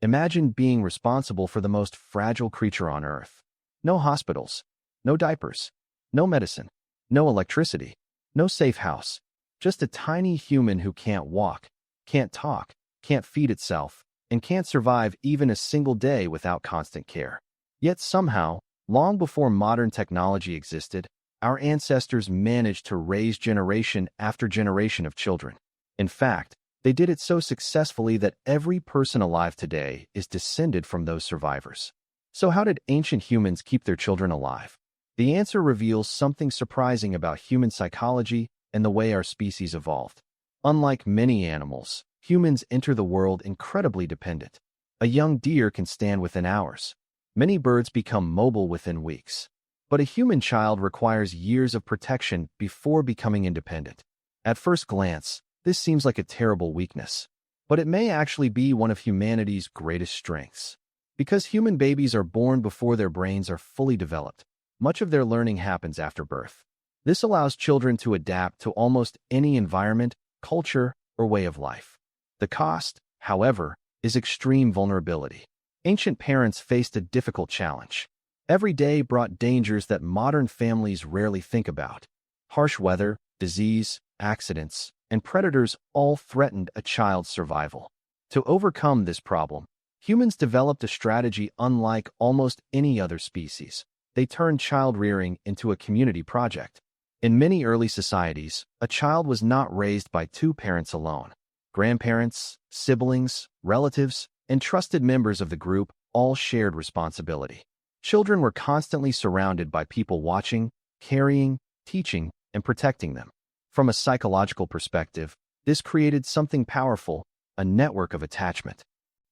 Imagine being responsible for the most fragile creature on Earth. No hospitals, no diapers, no medicine, no electricity, no safe house. Just a tiny human who can't walk, can't talk, can't feed itself, and can't survive even a single day without constant care. Yet somehow, long before modern technology existed, our ancestors managed to raise generation after generation of children. In fact, they did it so successfully that every person alive today is descended from those survivors. So how did ancient humans keep their children alive? The answer reveals something surprising about human psychology and the way our species evolved. Unlike many animals, humans enter the world incredibly dependent. A young deer can stand within hours. Many birds become mobile within weeks. But a human child requires years of protection before becoming independent. At first glance, this seems like a terrible weakness, but it may actually be one of humanity's greatest strengths. Because human babies are born before their brains are fully developed, much of their learning happens after birth. This allows children to adapt to almost any environment, culture, or way of life. The cost, however, is extreme vulnerability. Ancient parents faced a difficult challenge. Every day brought dangers that modern families rarely think about. Harsh weather, disease, accidents, and predators all threatened a child's survival. To overcome this problem, humans developed a strategy unlike almost any other species. They turned child-rearing into a community project. In many early societies, a child was not raised by two parents alone. Grandparents, siblings, relatives, and trusted members of the group all shared responsibility. Children were constantly surrounded by people watching, carrying, teaching, and protecting them. From a psychological perspective, this created something powerful, a network of attachment.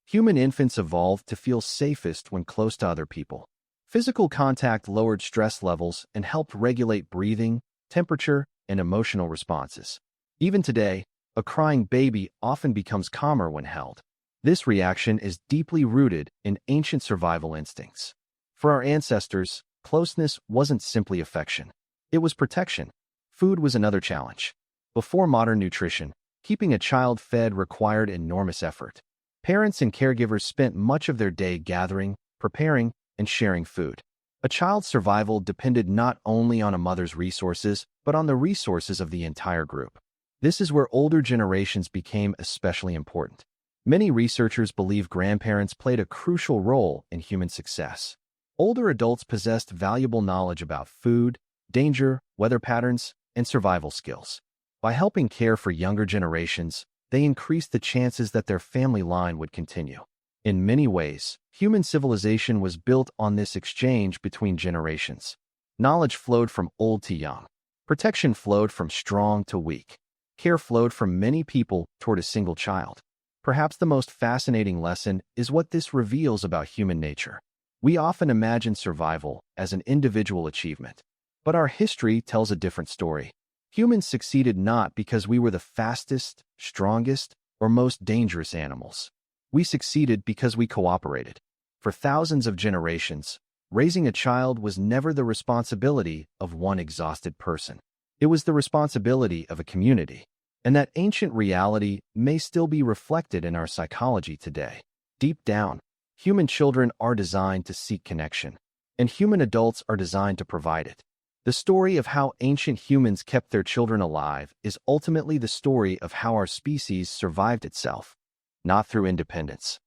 Human infants evolved to feel safest when close to other people. Physical contact lowered stress levels and helped regulate breathing, temperature, and emotional responses. Even today, a crying baby often becomes calmer when held. This reaction is deeply rooted in ancient survival instincts. For our ancestors, closeness wasn't simply affection. It was protection. Food was another challenge. Before modern nutrition, keeping a child fed required enormous effort. Parents and caregivers spent much of their day gathering, preparing, and sharing food. A child's survival depended not only on a mother's resources, but on the resources of the entire group. This is where older generations became especially important. Many researchers believe grandparents played a crucial role in human success. Older adults possessed valuable knowledge about food, danger, weather patterns, and survival skills. By helping care for younger generations, they increased the chances that their family line would continue. In many ways, human civilization was built on this exchange between generations. Knowledge flowed from old to young. Protection flowed from strong to weak. Care flowed from many people toward a single child. Perhaps the most fascinating lesson is what this reveals about human nature. We often imagine survival as an individual achievement, but our history tells a different story. Humans succeeded not because we were the fastest, strongest, or most dangerous animals. We succeeded because we cooperated. For thousands of generations, raising a child was never the responsibility of one exhausted person. It was the responsibility of a community. And that ancient reality may still be reflected in our psychology today. Deep down, human children are designed to seek connection, and human adults are designed to provide it. The story of how ancient humans kept their children alive is ultimately the story of how our species survived itself, not through independence,